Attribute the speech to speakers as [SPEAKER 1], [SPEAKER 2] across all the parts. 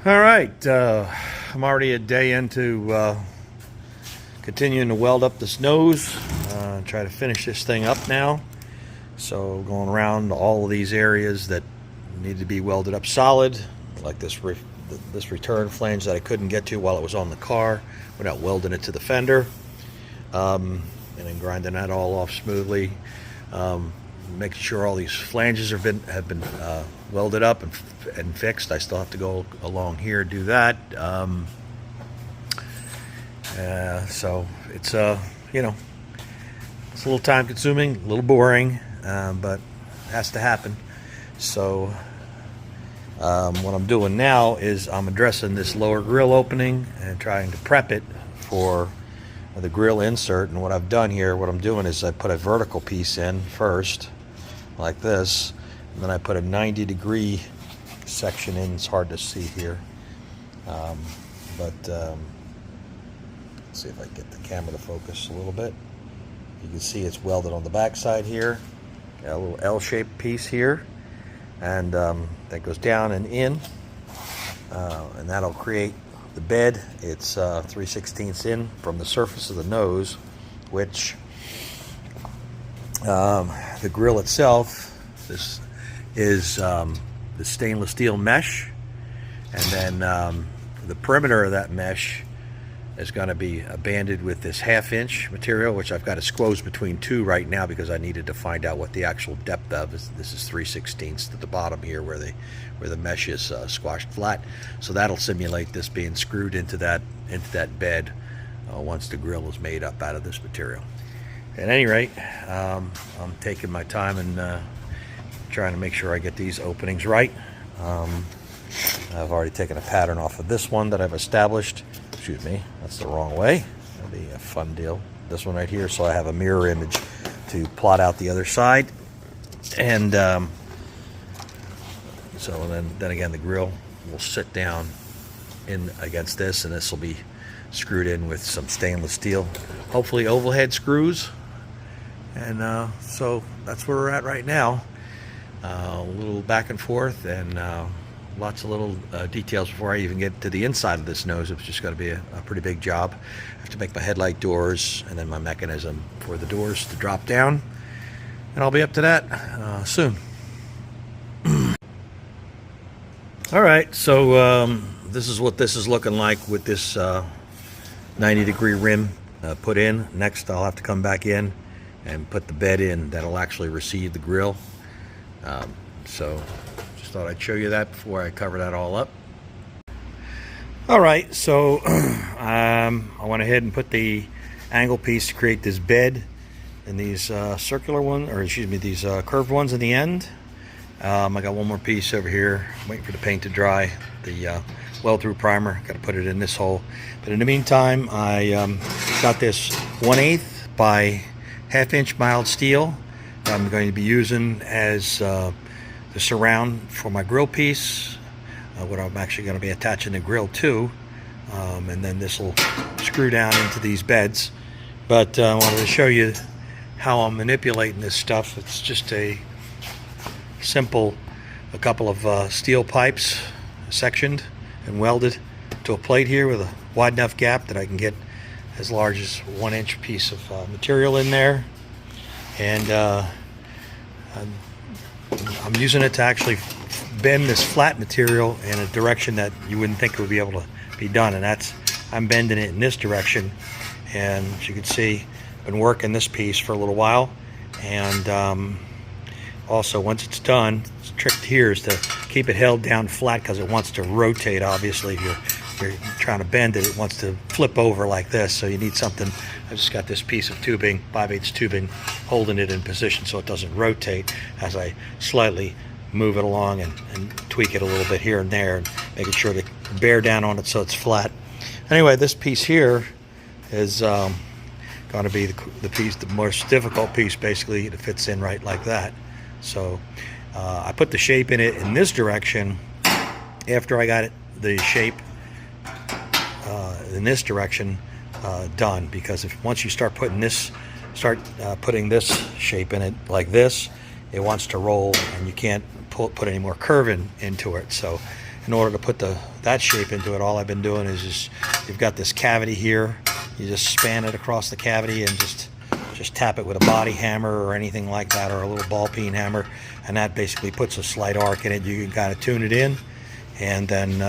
[SPEAKER 1] All right, I'm already a day into continuing to weld up this nose. Try to finish this thing up now. So going around all of these areas that need to be welded up solid, like this return flange that I couldn't get to while it was on the car, without welding it to the fender, and then grinding that all off smoothly. Making sure all these flanges have been welded up and fixed. I still have to go along here do that. So it's you know, it's a little time consuming, a little boring, but it has to happen. So what I'm doing now is I'm addressing this lower grill opening and trying to prep it for the grill insert. And what I've done here, what I'm doing is I put a vertical piece in first, like this, and then I put a 90-degree section in. It's hard to see here, but let's see if I can get the camera to focus a little bit. You can see it's welded on the back side here. Got a little L-shaped piece here, and that goes down and in, and that'll create the bed. It's 3/16 in from the surface of the nose, which the grill itself, this is the stainless steel mesh, and then the perimeter of that mesh is going to be banded with this 1/2-inch material, which I've got to squoze between two right now because I needed to find out what the actual depth of is. This is 3/16 to the bottom here where the mesh is squashed flat. So that'll simulate this being screwed into that bed once the grill is made up out of this material. At any rate, I'm taking my time and trying to make sure I get these openings right. I've already taken a pattern off of this one that I've established. Excuse me, that's the wrong way. That'll be a fun deal. This one right here, so I have a mirror image to plot out the other side. And so then again, the grill will sit down in against this, and this will be screwed in with some stainless steel, hopefully oval head screws. And so that's where we're at right now. A little back and forth, and lots of little details before I even get to the inside of this nose. It's just going to be a pretty big job. I have to make my headlight doors and then my mechanism for the doors to drop down, and I'll be up to that soon. All right, so this is what this is looking like with this 90-degree rim put in. Next, I'll have to come back in and put the bed in that'll actually receive the grill. So just thought I'd show you that before I cover that all up. All right, so I went ahead and put the angle piece to create this bed and these circular ones, or excuse me, these curved ones in the end. I got one more piece over here, waiting for the paint to dry, the weld-through primer. Got to put it in this hole. But in the meantime, I got this 1/8 by 1/2-inch mild steel that I'm going to be using as the surround for my grill piece, what I'm actually going to be attaching the grill to, and then this will screw down into these beds. But I wanted to show you how I'm manipulating this stuff. It's just a couple of steel pipes sectioned and welded to a plate here with a wide enough gap that I can get as large as 1-inch piece of material in there. And I'm using it to actually bend this flat material in a direction that you wouldn't think it would be able to be done, and I'm bending it in this direction. And as you can see, I've been working this piece for a little while, and also once it's done, the trick here is to keep it held down flat because it wants to rotate. Obviously, if you're trying to bend it, it wants to flip over like this, so you need something. I just got this piece of tubing, 5/8 tubing, holding it in position so it doesn't rotate as I slightly move it along and tweak it a little bit here and there, and making sure to bear down on it so it's flat. Anyway, this piece here is going to be the piece, the most difficult piece, basically. It fits in right like that. So I put the shape in it in this direction after I got the shape in this direction done, because once you start putting this shape in it like this, it wants to roll, and you can't put any more curve into it. So in order to put that shape into it, all I've been doing is just, you've got this cavity here, you just span it across the cavity and just tap it with a body hammer or anything like that, or a little ball peen hammer, and that basically puts a slight arc in it. You can kind of tune it in, and then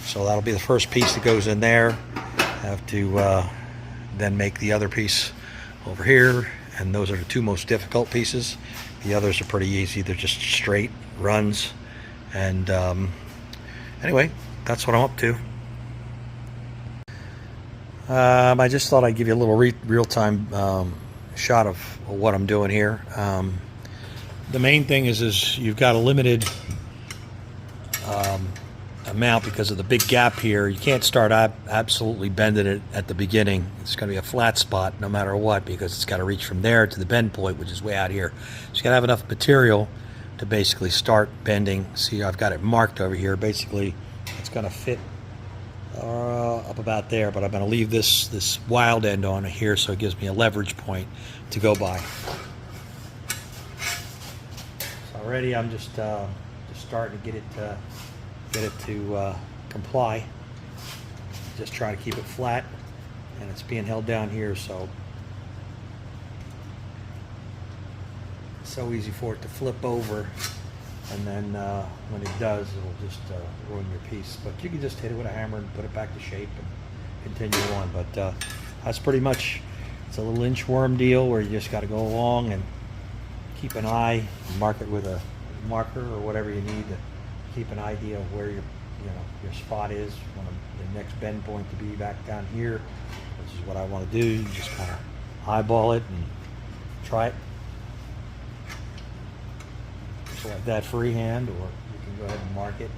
[SPEAKER 1] so that'll be the first piece that goes in there. I have to then make the other piece over here, and those are the two most difficult pieces. The others are pretty easy. They're just straight runs. And anyway, that's what I'm up to. I just thought I'd give you a little real-time shot of what I'm doing here. The main thing is you've got a limited amount because of the big gap here. You can't start absolutely bending it at the beginning. It's going to be a flat spot no matter what, because it's got to reach from there to the bend point, which is way out here. So you got to have enough material to basically start bending. See, I've got it marked over here. Basically, it's going to fit up about there, but I'm going to leave this wild end on here so it gives me a leverage point to go by. So already I'm just starting to get it to comply. Just trying to keep it flat, and it's being held down here, so it's so easy for it to flip over, and then when it does, it'll just ruin your piece. But you can just hit it with a hammer and put it back to shape and continue on. But that's pretty much, it's a little inchworm deal where you just got to go along and keep an eye, mark it with a marker or whatever you need to keep an idea of where your spot is. Want the next bend point to be back down here. This is what I want to do. You just kind of eyeball it and try it. So like that freehand, or you can go ahead and mark it.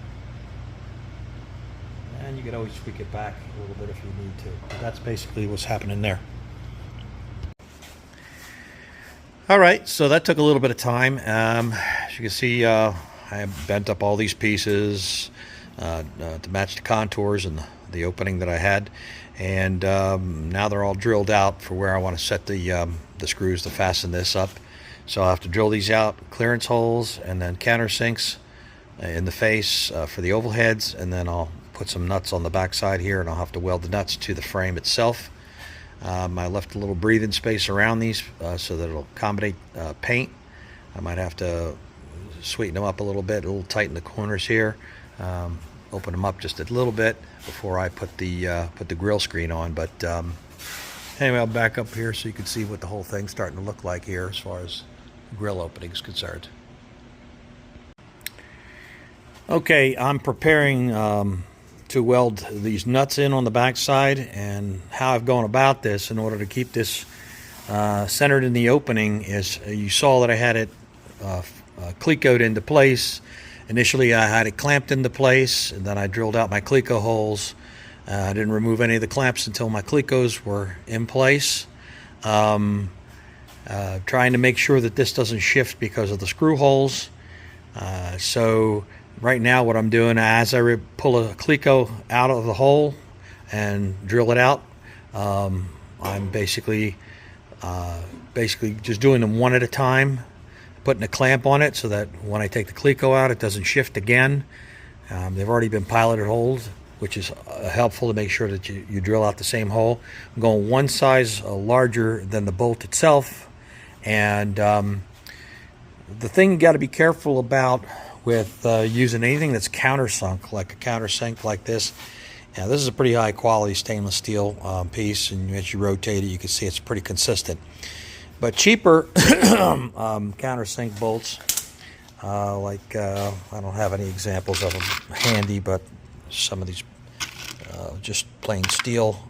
[SPEAKER 1] And you can always tweak it back a little bit if you need to. But that's basically what's happening there. All right, so that took a little bit of time. As you can see, I have bent up all these pieces to match the contours and the opening that I had, and now they're all drilled out for where I want to set the screws to fasten this up. So I'll have to drill these out, clearance holes, and then countersinks in the face for the oval heads, and then I'll put some nuts on the back side here, and I'll have to weld the nuts to the frame itself. I left a little breathing space around these so that it'll accommodate paint. I might have to sweeten them up a little bit, tighten the corners here, open them up just a little bit before I put the grill screen on. But anyway, I'll back up here so you can see what the whole thing's starting to look like here as far as the grill opening is concerned. Okay, I'm preparing to weld these nuts in on the back side, and how I've gone about this in order to keep this centered in the opening is you saw that I had it clecoed into place. Initially I had it clamped into place, and then I drilled out my cleco holes. I didn't remove any of the clamps until my clecos were in place. Trying to make sure that this doesn't shift because of the screw holes. So right now what I'm doing, as I pull a cleco out of the hole and drill it out, I'm basically just doing them one at a time, putting a clamp on it so that when I take the cleco out, it doesn't shift again. They've already been piloted holes, which is helpful to make sure that you drill out the same hole. I'm going one size larger than the bolt itself, and the thing you got to be careful about with using anything that's countersunk, like a countersink like this. Now, this is a pretty high quality stainless steel piece, and as you rotate it, you can see it's pretty consistent. But cheaper countersink bolts, I don't have any examples of them handy, but some of these just plain steel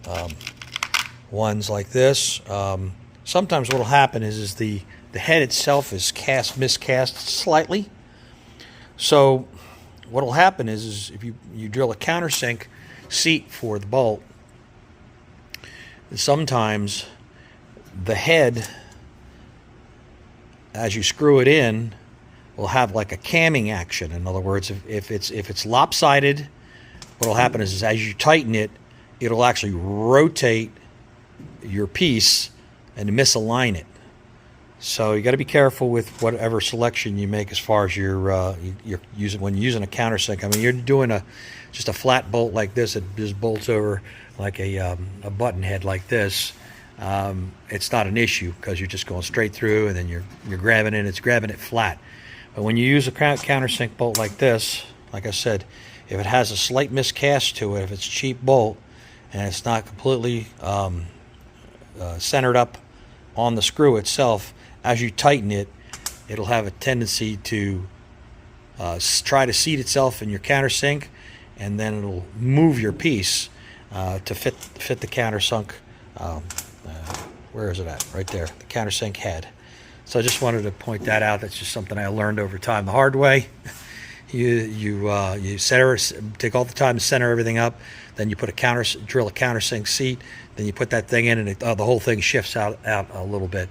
[SPEAKER 1] ones like this. Sometimes what will happen is the head itself is miscast slightly. So what will happen is if you drill a countersink seat for the bolt, sometimes the head, as you screw it in, will have like a camming action. In other words, if it's lopsided, what will happen is as you tighten it, it'll actually rotate your piece and misalign it. So you got to be careful with whatever selection you make as far as you're using when you're using a countersink. I mean, you're doing just a flat bolt like this. It just bolts over like a button head like this. It's not an issue because you're just going straight through, and then you're grabbing it. It's grabbing it flat. But when you use a countersink bolt like this, like I said, if it has a slight miscast to it, if it's a cheap bolt and it's not completely centered up on the screw itself, as you tighten it, it'll have a tendency to try to seat itself in your countersink, and then it'll move your piece to fit the countersunk. Where is it at? Right there, the countersink head. So I just wanted to point that out. That's just something I learned over time the hard way. You center, take all the time to center everything up. Then you put drill a countersink seat. Then you put that thing in, and the whole thing shifts out a little bit.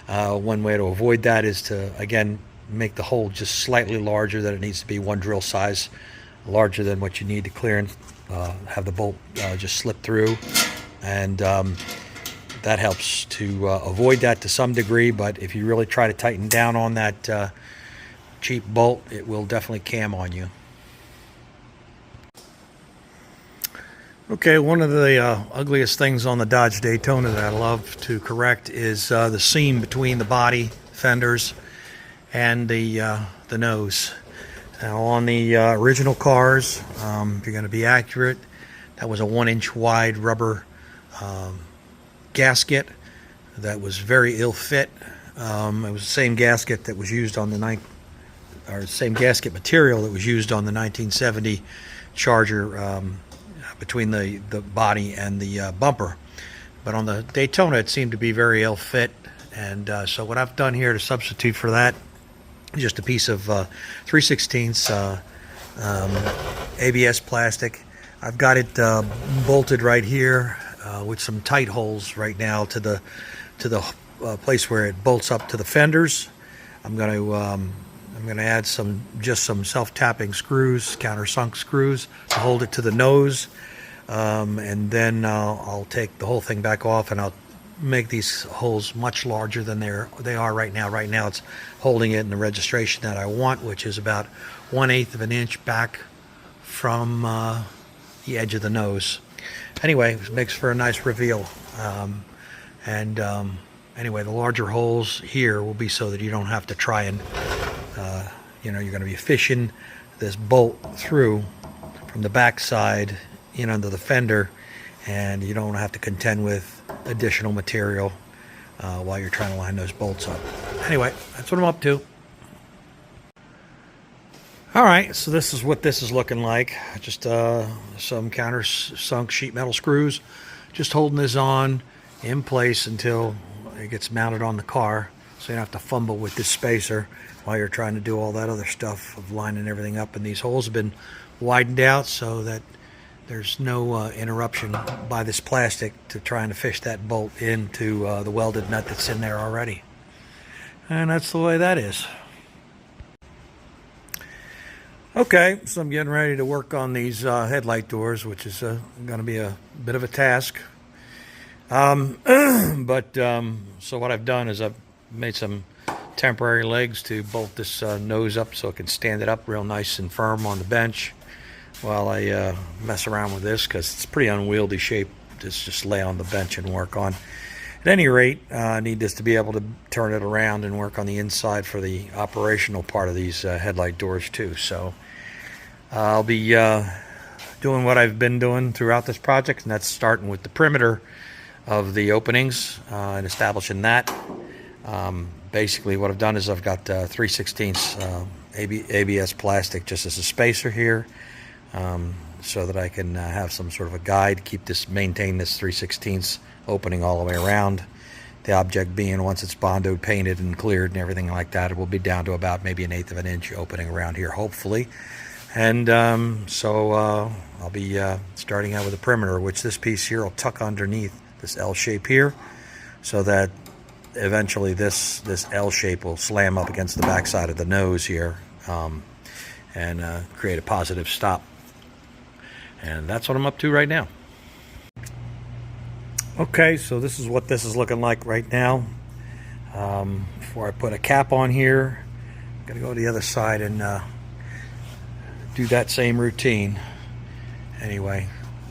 [SPEAKER 1] One way to avoid that is to, again, make the hole just slightly larger than it needs to be, one drill size larger than what you need to clear and have the bolt just slip through. And that helps to avoid that to some degree, but if you really try to tighten down on that cheap bolt, it will definitely cam on you. Okay, one of the ugliest things on the Dodge Daytona that I love to correct is the seam between the body fenders and the nose. Now, on the original cars, if you're going to be accurate, that was a 1-inch wide rubber gasket that was very ill fit. It was the same gasket that was used on the same gasket material that was used on the 1970 Charger between the body and the bumper. But on the Daytona, it seemed to be very ill fit, and so what I've done here to substitute for that is just a piece of 3/16 ABS plastic. I've got it bolted right here with some tight holes right now to the place where it bolts up to the fenders. I'm going to add some self-tapping screws, countersunk screws, to hold it to the nose, and then I'll take the whole thing back off, and I'll make these holes much larger than they are right now. Right now, it's holding it in the registration that I want, which is about 1/8 of an inch back from the edge of the nose. Anyway, it makes for a nice reveal. Anyway, the larger holes here will be so that you don't have to try and, you're going to be fishing this bolt through from the back side in under the fender, and you don't have to contend with additional material while you're trying to line those bolts up. Anyway, that's what I'm up to. All right, so this is what this is looking like. Just some countersunk sheet metal screws, just holding this on in place until it gets mounted on the car, so you don't have to fumble with this spacer while you're trying to do all that other stuff of lining everything up. And these holes have been widened out so that there's no interruption by this plastic to trying to fish that bolt into the welded nut that's in there already. And that's the way that is. Okay, so I'm getting ready to work on these headlight doors, which is going to be a bit of a task. So what I've done is I've made some temporary legs to bolt this nose up so it can stand it up real nice and firm on the bench while I mess around with this, because it's pretty unwieldy shape to just lay on the bench and work on. At any rate, I need this to be able to turn it around and work on the inside for the operational part of these headlight doors too. So I'll be doing what I've been doing throughout this project, and that's starting with the perimeter of the openings and establishing that. Basically what I've done is I've got 3/16 ABS plastic just as a spacer here, so that I can have some sort of a guide, maintain this 3/16 opening all the way around. The object being, once it's Bondo painted and cleared and everything like that, it will be down to about maybe 1/8 of an inch opening around here, hopefully. And so I'll be starting out with the perimeter, which this piece here will tuck underneath this L shape here, so that eventually this L shape will slam up against the back side of the nose here, and create a positive stop. And that's what I'm up to right now. Okay, so this is what this is looking like right now. before I put a cap on here. I'm gonna go to the other side and do that same routine. Anyway,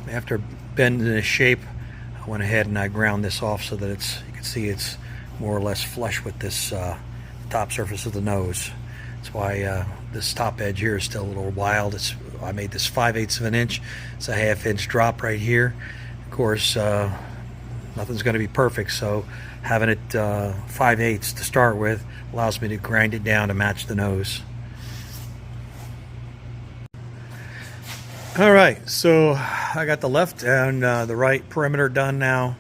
[SPEAKER 1] after bending this shape, I went ahead and I ground this off so that you can see it's more or less flush with this top surface of the nose. That's why this top edge here is still a little wild. I made this 5/8 of an inch. It's a 1/2 inch drop right here. Of course, nothing's going to be perfect, so having it 5/8 to start with allows me to grind it down to match the nose. All right, so I got the left and the right perimeter done now.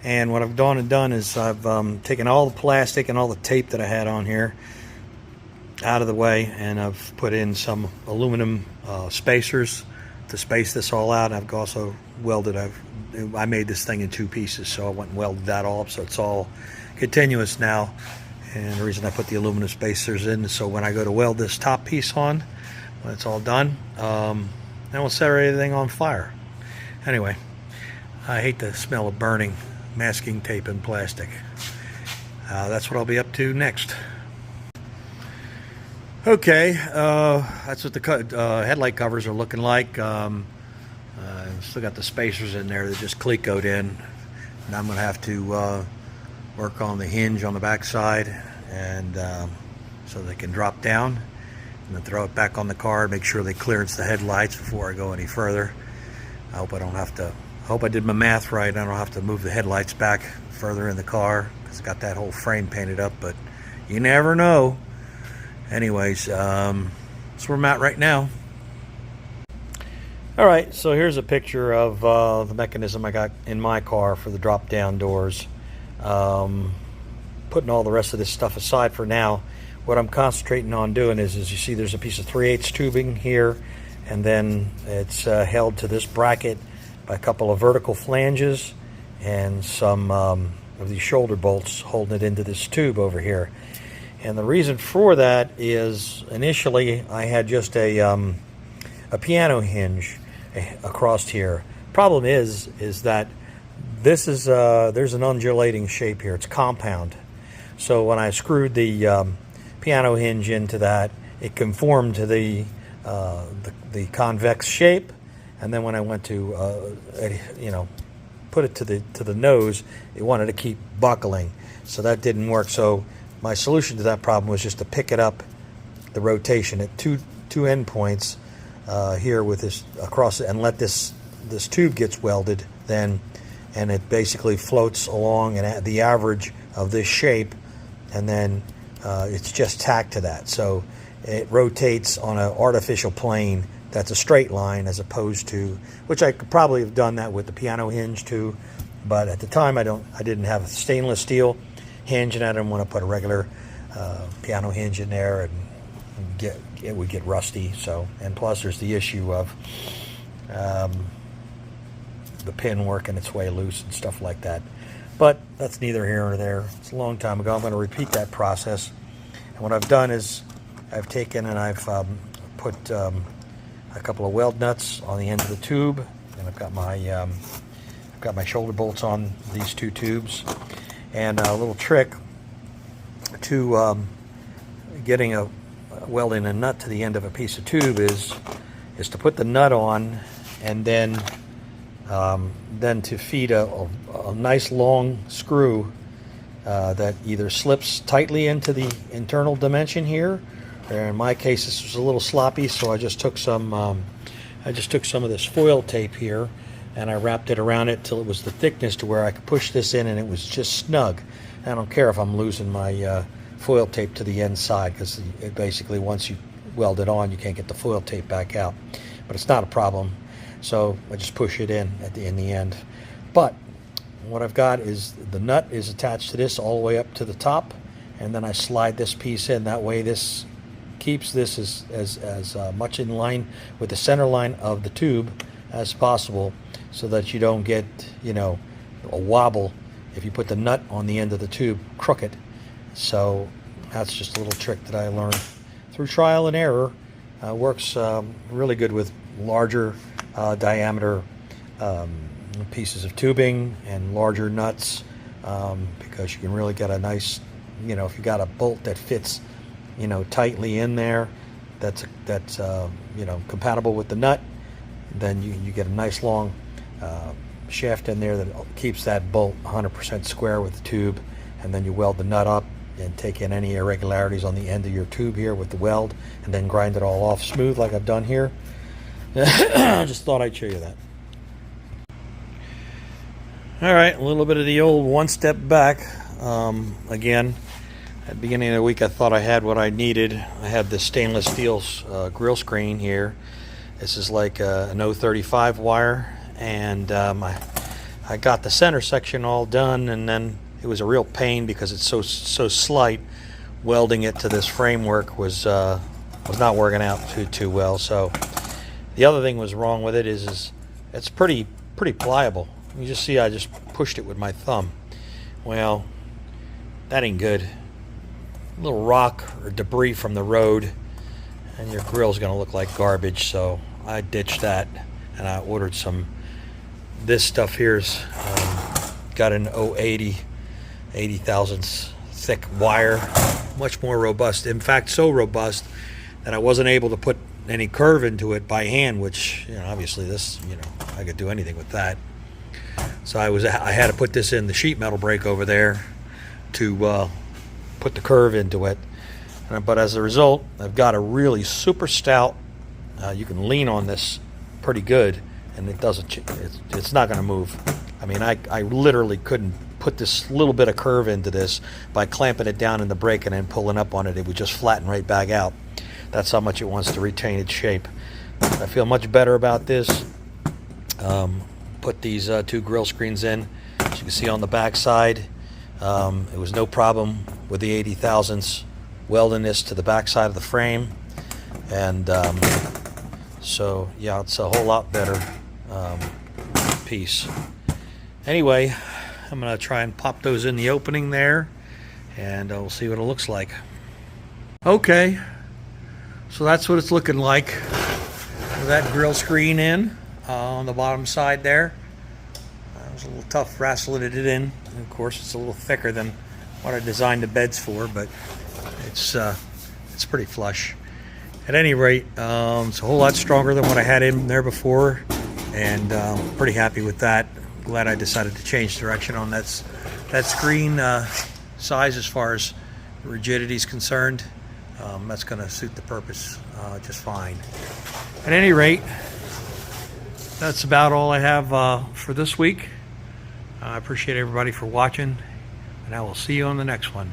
[SPEAKER 1] And what I've done is I've taken all the plastic and all the tape that I had on here out of the way, and I've put in some aluminum spacers to space this all out. I've also welded, I made this thing in 2 pieces, so I went and welded that all up so it's all continuous now. And the reason I put the aluminum spacers in is so when I go to weld this top piece on, when it's all done, then we'll set everything on fire. Anyway, I hate the smell of burning masking tape and plastic. That's what I'll be up to next. Okay, that's what the headlight covers are looking like. Still got the spacers in there that just Clecoed in. And I'm going to have to work on the hinge on the back side, and so they can drop down, and then throw it back on the car, make sure they clearance the headlights before I go any further. I hope I did my math right. I don't have to move the headlights back further in the car because I got that whole frame painted up, but you never know. Anyways, that's where I'm at right now. All right, so here's a picture of the mechanism I got in my car for the drop down doors. Putting all the rest of this stuff aside for now, what I'm concentrating on doing is you see there's a piece of 3/8 tubing here, and then it's held to this bracket by a couple of vertical flanges and some of these shoulder bolts holding it into this tube over here. And the reason for that is initially I had just a piano hinge across here. Problem is that this is there's an undulating shape here. It's compound. So when I screwed the piano hinge into that, it conformed to the convex shape, and then when I went to put it to the nose, it wanted to keep buckling, so that didn't work. So my solution to that problem was just to pick it up, the rotation at two end points here with this across it, and let this tube gets welded then, and it basically floats along and at the average of this shape, and then it's just tacked to that, so it rotates on an artificial plane that's a straight line, as opposed to, which I could probably have done that with the piano hinge too, but at the time I didn't have a stainless steel hinge, and I didn't want to put a regular piano hinge in there, and it would get rusty. So, and plus there's the issue of the pin working its way loose and stuff like that. But that's neither here nor there. It's a long time ago. I'm going to repeat that process. And what I've done is I've taken and I've put a couple of weld nuts on the end of the tube, and I've got my shoulder bolts on these 2 tubes. And a little trick to getting welding a nut to the end of a piece of tube is to put the nut on, and then to feed a nice long screw that either slips tightly into the internal dimension here, or in my case this was a little sloppy, so I just took some of this foil tape here, and I wrapped it around it till it was the thickness to where I could push this in and it was just snug. I don't care if I'm losing my foil tape to the inside, because it basically, once you weld it on, you can't get the foil tape back out. But it's not a problem, so I just push it in in the end. But what I've got is the nut is attached to this all the way up to the top, and then I slide this piece in. That way this keeps this as much in line with the center line of the tube as possible, so that you don't get, a wobble if you put the nut on the end of the tube crooked. So that's just a little trick that I learned through trial and error. Works really good with larger diameter pieces of tubing and larger nuts, because you can really get a nice you know, if you got a bolt that fits, you know, tightly in there, that's you know, compatible with the nut, then you get a nice long shaft in there that keeps that bolt 100% square with the tube, and then you weld the nut up and take in any irregularities on the end of your tube here with the weld, and then grind it all off smooth like I've done here. I just thought I'd show you that. All right, a little bit of the old one step back. Again, at the beginning of the week I thought I had what I needed. I had this stainless steel grill screen here. This is like an 035 wire, and I got the center section all done, and then it was a real pain because it's so slight. Welding it to this framework was not working out too well. So the other thing was wrong with it is it's pretty pliable. You just see I just pushed it with my thumb. Well, that ain't good. A little rock or debris from the road and your grill's gonna look like garbage. So I ditched that and I ordered some. This stuff here's got an 080 thousandths thick wire, much more robust. In fact, so robust that I wasn't able to put any curve into it by hand, which, you know, obviously this, you know, I could do anything with that. So I had to put this in the sheet metal brake over there to put the curve into it. But as a result, I've got a really super stout. You can lean on this pretty good, and it doesn't. It's not going to move. I mean, I literally couldn't put this little bit of curve into this by clamping it down in the brake and then pulling up on it. It would just flatten right back out. That's how much it wants to retain its shape. I feel much better about this. Put these two grill screens in. As you can see on the back side, it was no problem with the 80 thousandths welding this to the back side of the frame. And so yeah, it's a whole lot better piece. Anyway, I'm gonna try and pop those in the opening there, and we'll see what it looks like. Okay, so that's what it's looking like with that grill screen in on the bottom side there. It was a little tough wrestling it in. And of course, it's a little thicker than what I designed the beds for, but it's pretty flush. At any rate, it's a whole lot stronger than what I had in there before, and pretty happy with that. Glad I decided to change direction on that screen size as far as rigidity is concerned. That's going to suit the purpose just fine. At any rate, that's about all I have for this week. I appreciate everybody for watching, and I will see you on the next one.